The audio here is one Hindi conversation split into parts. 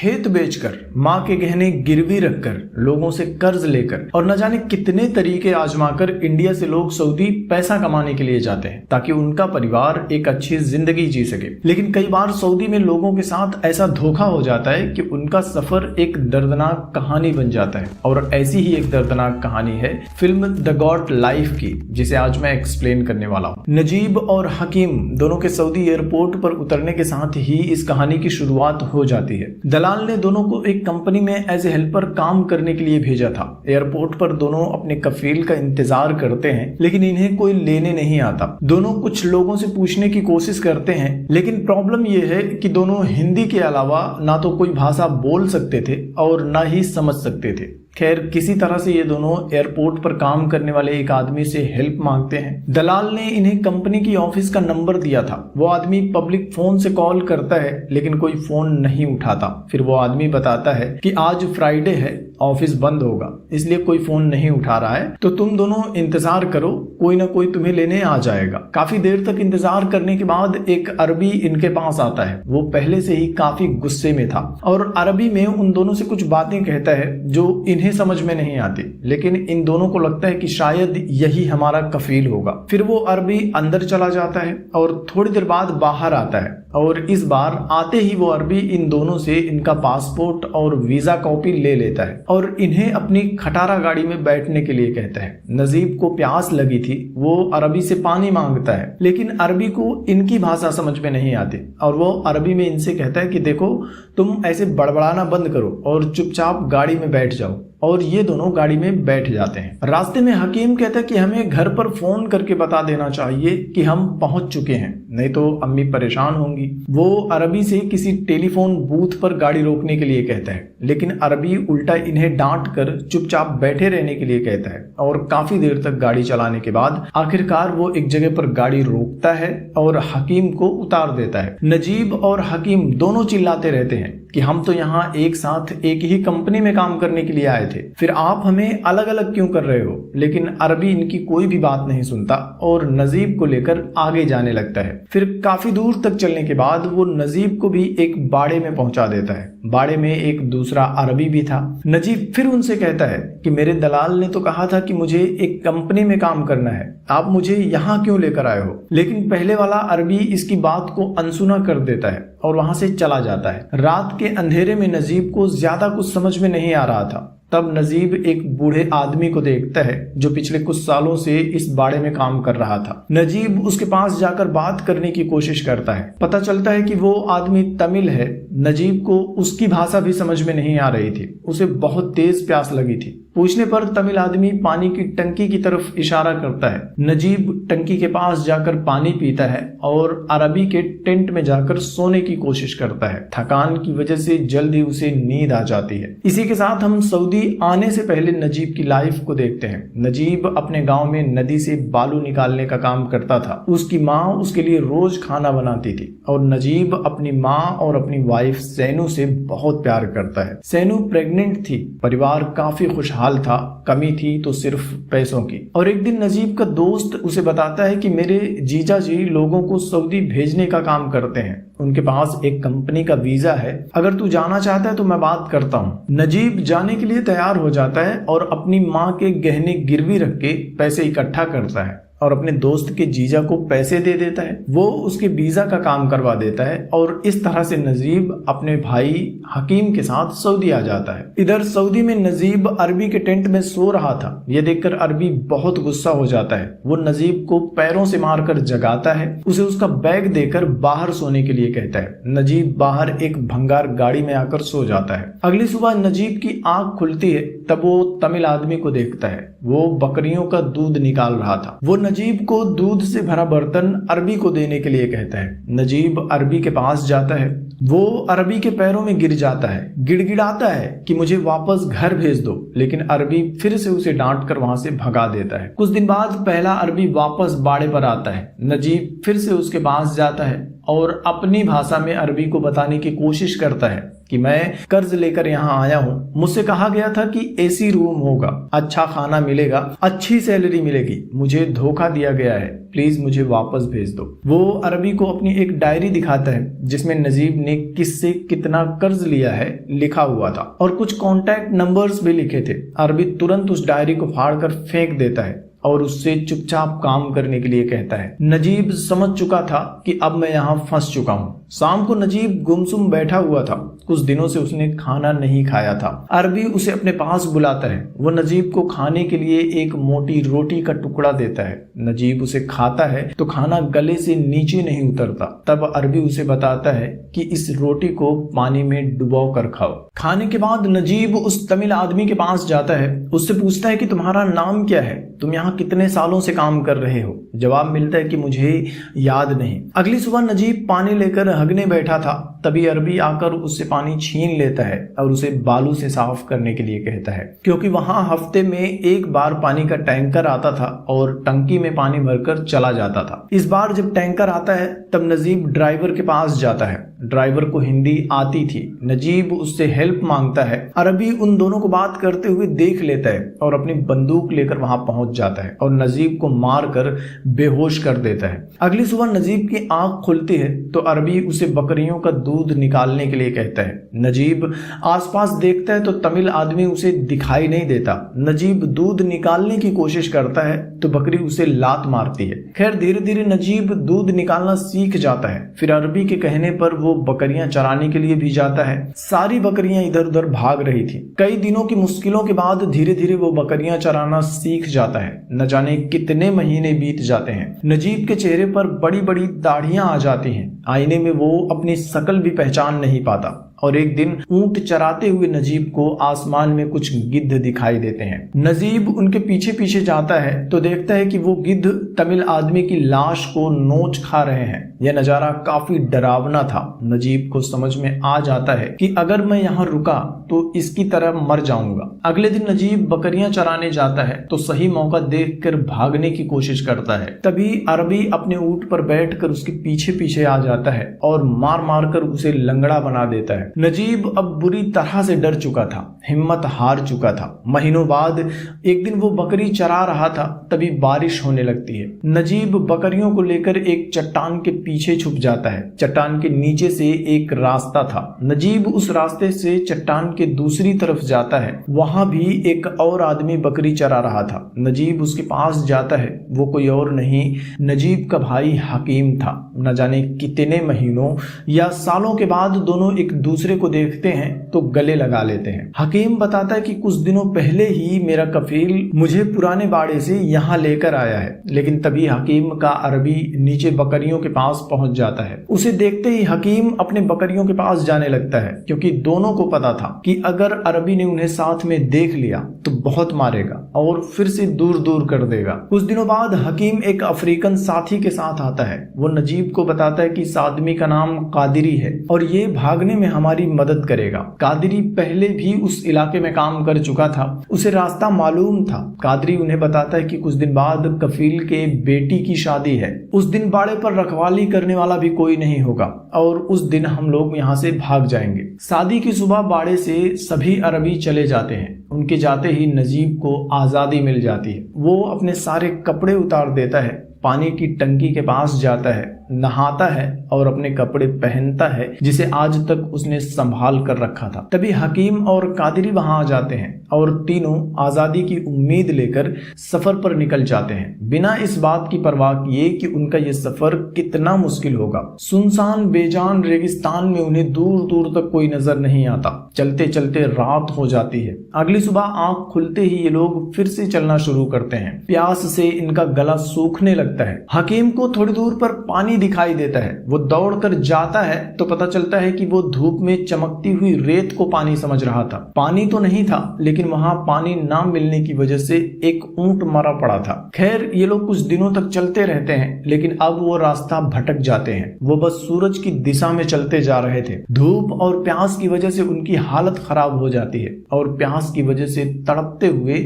खेत बेचकर, माँ के गहने गिरवी रखकर, लोगों से कर्ज लेकर और न जाने कितने तरीके आजमाकर इंडिया से लोग सऊदी पैसा कमाने के लिए जाते हैं ताकि उनका परिवार एक अच्छी जिंदगी जी सके। लेकिन कई बार सऊदी में लोगों के साथ ऐसा धोखा हो जाता है कि उनका सफर एक दर्दनाक कहानी बन जाता है। और ऐसी ही एक दर्दनाक कहानी है फिल्म द गॉट लाइफ की, जिसे आज मैं एक्सप्लेन करने वाला हूँ। नजीब और हकीम दोनों के सऊदी एयरपोर्ट पर उतरने के साथ ही इस कहानी की शुरुआत हो जाती है। दलाल ने दोनों को एक कंपनी में एज ए हेल्पर काम करने के लिए भेजा था। एयरपोर्ट पर दोनों अपने कफील का इंतजार करते हैं, लेकिन इन्हें कोई लेने नहीं आता। दोनों कुछ लोगों से पूछने की कोशिश करते हैं, लेकिन प्रॉब्लम यह है कि दोनों हिंदी के अलावा ना तो कोई भाषा बोल सकते थे और ना ही समझ सकते थे। खैर, किसी तरह से ये दोनों एयरपोर्ट पर काम करने वाले एक आदमी से हेल्प मांगते हैं। दलाल ने इन्हें कंपनी की ऑफिस का नंबर दिया था। वो आदमी पब्लिक फोन से कॉल करता है, लेकिन कोई फोन नहीं उठाता। फिर वो आदमी बताता है कि आज फ्राइडे है, ऑफिस बंद होगा, इसलिए कोई फोन नहीं उठा रहा है, तो तुम दोनों इंतजार करो, कोई ना कोई तुम्हें लेने आ जाएगा। काफी देर तक इंतजार करने के बाद एक अरबी इनके पास आता है। वो पहले से ही काफी गुस्से में था और अरबी में उन दोनों से कुछ बातें कहता है जो इन्हें समझ में नहीं आती, लेकिन इन दोनों को लगता है कि शायद यही हमारा कफील होगा। फिर वो अरबी अंदर चला जाता है और थोड़ी देर बाद बाहर आता है, और इस बार आते ही वो अरबी इन दोनों से इनका पासपोर्ट और वीजा कॉपी ले लेता है और इन्हें अपनी खटारा गाड़ी में बैठने के लिए कहता है। नजीब को प्यास लगी थी, वो अरबी से पानी मांगता है, लेकिन अरबी को इनकी भाषा समझ में नहीं आती और वो अरबी में इनसे कहता है कि देखो, तुम ऐसे बड़बड़ाना बंद करो और चुपचाप गाड़ी में बैठ जाओ। और ये दोनों गाड़ी में बैठ जाते हैं। रास्ते में हकीम कहता है कि हमें घर पर फोन करके बता देना चाहिए कि हम पहुंच चुके हैं, नहीं तो अम्मी परेशान होंगी। वो अरबी से किसी टेलीफोन बूथ पर गाड़ी रोकने के लिए कहता है, लेकिन अरबी उल्टा इन्हें डांट कर चुपचाप बैठे रहने के लिए कहता है। और काफी देर तक गाड़ी चलाने के बाद आखिरकार वो एक जगह पर गाड़ी रोकता है और हकीम को उतार देता है। नजीब और हकीम दोनों चिल्लाते रहते हैं कि हम तो यहाँ एक साथ एक ही कंपनी में काम करने के लिए आए थे, फिर आप हमें अलग अलग क्यों कर रहे हो। लेकिन अरबी इनकी कोई भी बात नहीं सुनता और नजीब को लेकर आगे जाने लगता है। फिर काफी दूर तक चलने के बाद वो नजीब को भी एक बाड़े में पहुंचा देता है। बाड़े में एक दूसरा अरबी भी था। नजीब फिर उनसे कहता है कि मेरे दलाल ने तो कहा था कि मुझे एक कंपनी में काम करना है, आप मुझे यहाँ क्यों लेकर आए हो। लेकिन पहले वाला अरबी इसकी बात को अनसुना कर देता है और वहां से चला जाता है। रात के अंधेरे में नजीब को ज्यादा कुछ समझ में नहीं आ रहा था। तब नजीब एक बूढ़े आदमी को देखता है जो पिछले कुछ सालों से इस बाड़े में काम कर रहा था। नजीब उसके पास जाकर बात करने की कोशिश करता है। पता चलता है कि वो आदमी तमिल है। नजीब को उसकी भाषा भी समझ में नहीं आ रही थी। उसे बहुत तेज प्यास लगी थी। पूछने पर तमिल आदमी पानी की टंकी की तरफ इशारा करता है। नजीब टंकी के पास जाकर पानी पीता है और अरबी के टेंट में जाकर सोने की कोशिश करता है। थकान की वजह से जल्द ही उसे नींद आ जाती है। इसी के साथ हम सऊदी आने से पहले नजीब की लाइफ को देखते हैं। नजीब अपने गांव में नदी से बालू निकालने का काम करता था। उसकी माँ उसके लिए रोज खाना बनाती थी और नजीब अपनी माँ और अपनी वाइफ सैनू से बहुत प्यार करता है। सैनू प्रेग्नेंट थी। परिवार काफी खुशहाल था, कमी थी तो सिर्फ पैसों की। और एक दिन नजीब का दोस्त उसे बताता है कि मेरे जीजा जी लोगों को सऊदी भेजने का काम करते हैं, उनके पास एक कंपनी का वीजा है, अगर तू जाना चाहता है तो मैं बात करता हूँ। नजीब जाने के लिए तैयार हो जाता है और अपनी माँ के गहने गिरवी रख के पैसे इकट्ठा करता है और अपने दोस्त के जीजा को पैसे दे देता है। वो उसके वीजा का काम करवा देता है और इस तरह से नजीब अपने भाई हकीम के साथ सऊदी आ जाता है। इधर सऊदी में नजीब अरबी के टेंट में सो रहा था। ये देखकर अरबी बहुत गुस्सा हो जाता है। वो नजीब को पैरों से मारकर जगाता है, उसे उसका बैग देकर बाहर सोने के लिए कहता है। नजीब बाहर एक भंगार गाड़ी में आकर सो जाता है। अगली सुबह नजीब की आंख खुलती है, तब वो तमिल आदमी को देखता है। वो बकरियों का दूध निकाल रहा था। वो नजीब को दूध से भरा बर्तन अरबी को देने के लिए कहता है। नजीब अरबी के पास जाता है। वो अरबी के पैरों में गिर जाता है, गिड़गिड़ाता है कि मुझे वापस घर भेज दो, लेकिन अरबी फिर से उसे डांट कर वहां से भगा देता है। कुछ दिन बाद पहला अरबी वापस बाड़े पर आता है। नजीब फिर से उसके पास जाता है और अपनी भाषा में अरबी को बताने की कोशिश करता है कि मैं कर्ज लेकर यहाँ आया हूँ, मुझसे कहा गया था कि एसी रूम होगा, अच्छा खाना मिलेगा, अच्छी सैलरी मिलेगी, मुझे धोखा दिया गया है, प्लीज मुझे वापस भेज दो। वो अरबी को अपनी एक डायरी दिखाता है जिसमें नजीब ने किससे कितना कर्ज लिया है लिखा हुआ था और कुछ कॉन्टैक्ट नंबर्स भी लिखे थे। अरबी तुरंत उस डायरी को फाड़कर फेंक देता है और उससे चुपचाप काम करने के लिए कहता है। नजीब समझ चुका था कि अब मैं यहाँ फंस चुका हूँ। शाम को नजीब गुमसुम बैठा हुआ था, कुछ दिनों से उसने खाना नहीं खाया था। अरबी उसे अपने पास बुलाता है। वो नजीब को खाने के लिए एक मोटी रोटी का टुकड़ा देता है। नजीब उसे खाता है तो खाना गले से नीचे नहीं उतरता। तब अरबी उसे बताता है कि इस रोटी को पानी में डुबो कर खाओ। खाने के बाद नजीब उस तमिल आदमी के पास जाता है, उससे पूछता है कि तुम्हारा नाम क्या है, तुम यहाँ कितने सालों से काम कर रहे हो। जवाब मिलता है कि मुझे याद नहीं। अगली सुबह नजीब पानी लेकर हगने बैठा था, तभी अरबी आकर उससे पानी छीन लेता है और उसे बालू से साफ करने के लिए कहता है, क्योंकि वहां हफ्ते में एक बार पानी का टैंकर आता था और टंकी में पानी भरकर चला जाता था। इस बार जब टैंकर आता है तब नजीब ड्राइवर के पास जाता है। ड्राइवर को हिंदी आती थी। नजीब उससे हेल्प मांगता है। अरबी उन दोनों को बात करते हुए देख लेता है और अपनी बंदूक लेकर वहां पहुंच जाता है और नजीब को मारकर बेहोश कर देता है। अगली सुबह नजीब की आंख खुलती है तो अरबी उसे बकरियों का दूध निकालने के लिए कहता है। नजीब आसपास देखता है तो तमिल आदमी उसे दिखाई नहीं देता। नजीब दूध निकालने की कोशिश करता है तो बकरी उसे लात मारती है। खैर धीरे धीरे नजीब दूध निकालना सीख जाता है। फिर अरबी के कहने पर वो बकरियां चराने के लिए भी जाता है। सारी बकरियां इधर उधर भाग रही थी। कई दिनों की मुश्किलों के बाद धीरे धीरे वो बकरियां चराना सीख जाता है। न जाने कितने महीने बीत जाते हैं। नजीब के चेहरे पर बड़ी बड़ी दाढ़ियां आ जाती हैं। आईने में वो अपनी शक्ल भी पहचान नहीं पाता और एक दिन ऊंट चराते हुए नजीब को आसमान में कुछ गिद्ध दिखाई देते हैं। नजीब उनके पीछे पीछे जाता है तो देखता है कि वो गिद्ध तमिल आदमी की लाश को नोच खा रहे हैं। यह नजारा काफी डरावना था। नजीब को समझ में आ जाता है कि अगर मैं यहाँ रुका तो इसकी तरह मर जाऊंगा। अगले दिन नजीब बकरियां चराने जाता है तो सही मौका देखकर भागने की कोशिश करता है। तभी अरबी अपने ऊंट पर बैठकर उसके पीछे पीछे आ जाता है और मार मार कर उसे लंगड़ा बना देता है। नजीब अब बुरी तरह से डर चुका था, हिम्मत हार चुका था। महीनों बाद एक दिन वो बकरी चरा रहा था, तभी बारिश होने लगती है। नजीब बकरियों को लेकर एक चट्टान के पीछे छुप जाता है। चट्टान के नीचे से एक रास्ता था। नजीब उस रास्ते से चट्टान के दूसरी तरफ जाता है। वहां भी एक और आदमी बकरी चरा रहा था। नजीब उसके पास जाता है। वो कोई और नहीं, नजीब का भाई हकीम था। न जाने कितने महीनों या सालों के बाद दोनों एक दूसरे को देखते हैं तो गले लगा लेते हैं। हकीम बताता है कि कुछ दिनों पहले ही मेरा कफील मुझे पुराने बाड़े से यहाँ लेकर आया है। लेकिन तभी हकीम का अरबी नीचे बकरियों के पास पहुंच जाता है। उसे देखते ही हकीम अपने बकरियों के पास जाने लगता है, क्योंकि दोनों को पता था कि अगर अरबी ने उन्हें साथ में देख लिया तो बहुत मारेगा और फिर से दूर दूर कर देगा। कुछ दिनों बाद हकीम एक अफ्रीकन साथी के साथ आता है। वो नजीब को बताता है कि इस आदमी का नाम कादिरी है और ये भागने में हमारी मदद करेगा। कादिरी पहले भी उस इलाके में काम कर चुका था, उसे रास्ता मालूम था। कादिरी उन्हें बताता है कि कुछ दिन बाद कफील के बेटी की शादी है। उस दिन बाड़े पर रखवाली करने वाला भी कोई नहीं होगा और उस दिन हम लोग यहाँ से भाग जाएंगे। शादी की सुबह बाड़े से सभी अरबी चले जाते हैं। उनके जाते ही नजीब को आजादी मिल जाती है। वो अपने सारे कपड़े उतार देता है, पानी की टंकी के पास जाता है, नहाता है और अपने कपड़े पहनता है जिसे आज तक उसने संभाल कर रखा था। तभी हकीम और कादिरी वहां आ जाते हैं और तीनों आजादी की उम्मीद लेकर सफर पर निकल जाते हैं, बिना इस बात की परवाह किए कि उनका यह सफर कितना मुश्किल होगा। सुनसान बेजान रेगिस्तान में उन्हें दूर दूर तक कोई नजर नहीं आता। चलते चलते रात हो जाती है। अगली सुबह आंख खुलते ही ये लोग फिर से चलना शुरू करते हैं। प्यास से इनका गला सूखने लगता है। हकीम को थोड़ी दूर पर पानी दिखाई देता है। वो दौड़कर जाता है तो पता चलता है कि वो धूप में चमकती हुई रेत को पानी समझ रहा था। पानी तो नहीं था, लेकिन वहां पानी ना मिलने की वजह से एक ऊंट मरा पड़ा था। खैर ये लोग कुछ दिनों तक चलते रहते हैं, लेकिन अब वो रास्ता भटक जाते हैं। वो बस सूरज की दिशा में चलते जा रहे थे। धूप और प्यास की वजह से उनकी हालत खराब हो जाती है और प्यास की वजह से तड़पते हुए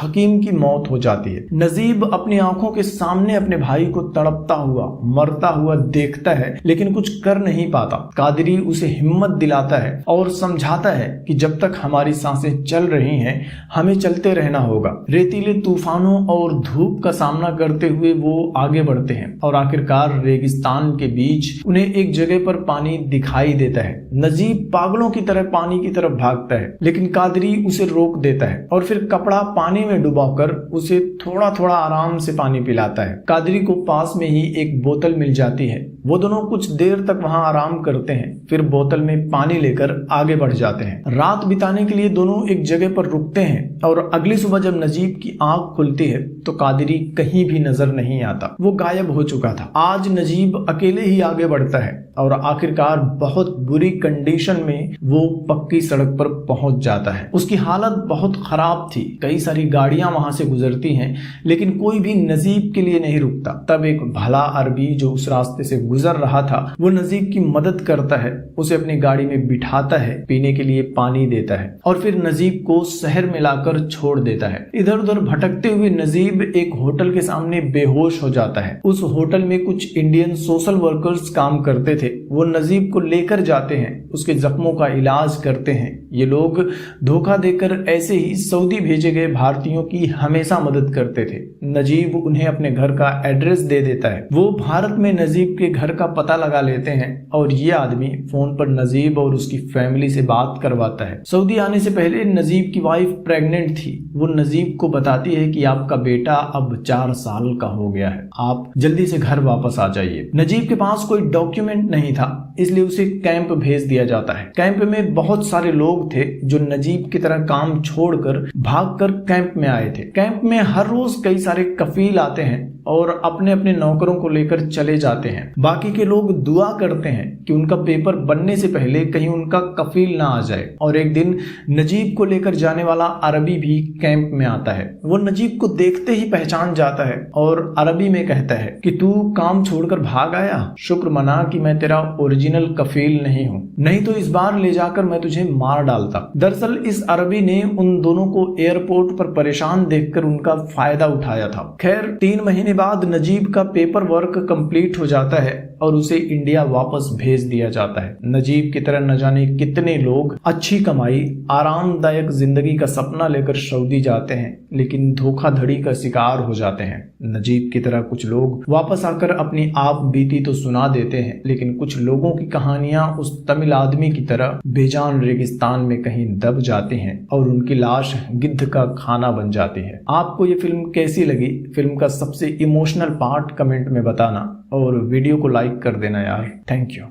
हकीम की मौत हो जाती है। नजीब अपनी आंखों के सामने अपने भाई को तड़पता हुआ, मरता हुआ हुआ देखता है लेकिन कुछ कर नहीं पाता। कादरी उसे हिम्मत दिलाता है और समझाता है कि जब तक हमारी सांसें चल रही हैं हमें चलते रहना होगा। रेतीले तूफानों और धूप का सामना करते हुए वो आगे बढ़ते हैं और आखिरकार रेगिस्तान के बीच उन्हें एक जगह पर पानी दिखाई देता है। नजीब पागलों की तरह पानी की तरफ भागता है लेकिन कादरी उसे रोक देता है और फिर कपड़ा पानी में डुबाकर उसे थोड़ा थोड़ा आराम से पानी पिलाता है। कादरी को पास में ही एक बोतल मिल जाती है। वो दोनों कुछ देर तक वहां आराम करते हैं, फिर बोतल में पानी लेकर आगे बढ़ जाते हैं। रात बिताने के लिए दोनों एक जगह पर रुकते हैं और अगली सुबह जब नजीब की आंख खुलती है तो कादरी कहीं भी नजर नहीं आता। वो गायब हो चुका था। आज नजीब अकेले ही आगे बढ़ता है और आखिरकार बहुत बुरी कंडीशन में वो पक्की सड़क पर पहुंच जाता है। उसकी हालत बहुत खराब थी। कई सारी गाड़ियां वहां से गुजरती हैं लेकिन कोई भी नजीब के लिए नहीं रुकता। तब एक भला अरबी जो उस रास्ते से गुजर रहा था वो नजीब की मदद करता है, उसे अपनी गाड़ी में बिठाता है, पीने के लिए पानी देता है और फिर नजीब को शहर में लाकर छोड़ देता है। इधर उधर भटकते हुए नजीब एक होटल के सामने बेहोश हो जाता है। उस होटल में कुछ इंडियन सोशल वर्कर्स काम करते थे। वो नजीब को लेकर जाते हैं, उसके जख्मों का इलाज करते हैं। ये लोग धोखा देकर ऐसे ही सऊदी भेजे गए भारतीयों की हमेशा मदद करते थे। नजीब उन्हें अपने घर का एड्रेस दे देता है। वो भारत में नजीब के घर का पता लगा लेते हैं और ये आदमी फोन पर नजीब और उसकी फैमिली से बात करवाता है। सऊदी आने से पहले नजीब की वाइफ प्रेग्नेंट थी। वो नजीब को बताती है कि आपका बेटा अब 4 साल का हो गया है, आप जल्दी से घर वापस आ जाइए। नजीब के पास कोई डॉक्यूमेंट नहीं था इसलिए उसे कैंप भेज दिया जाता है। कैंप में बहुत सारे लोग थे जो नजीब की तरह काम छोड़कर भागकर कैंप में आए थे। कैंप में हर रोज कई सारे कफील आते हैं और अपने अपने नौकरों को लेकर चले जाते हैं। बाकी के लोग दुआ करते हैं कि उनका पेपर बनने से पहले कहीं उनका कफील ना आ जाए। और एक दिन नजीब को लेकर जाने वाला अरबी भी कैंप में आता है। वो नजीब को देखते ही पहचान जाता है और अरबी में कहता है कि तू काम छोड़कर भाग आया, शुक्र मना कि मैं तेरा ओरिजिनल कफील नहीं हूँ, नहीं तो इस बार ले जाकर मैं तुझे मार डालता। दरअसल इस अरबी ने उन दोनों को एयरपोर्ट पर परेशान देखकर उनका फायदा उठाया था। खैर 3 महीने बाद नजीब का पेपर वर्क कंप्लीट हो जाता है और उसे इंडिया वापस भेज दिया जाता है। नजीब की तरह न जाने कितने लोग अच्छी कमाई, आरामदायक जिंदगी का सपना लेकर सऊदी जाते हैं लेकिन धोखाधड़ी का शिकार हो जाते हैं। नजीब की तरह कुछ लोग वापस आकर अपनी आप बीती तो सुना देते हैं लेकिन कुछ लोगों की कहानियां उस तमिल आदमी की तरह बेजान रेगिस्तान में कहीं दब जाती हैं और उनकी लाश गिद्ध का खाना बन जाती है। आपको ये फिल्म कैसी लगी? फिल्म का सबसे इमोशनल पार्ट कमेंट में बताना और वीडियो को लाइक कर देना यार। Thank you.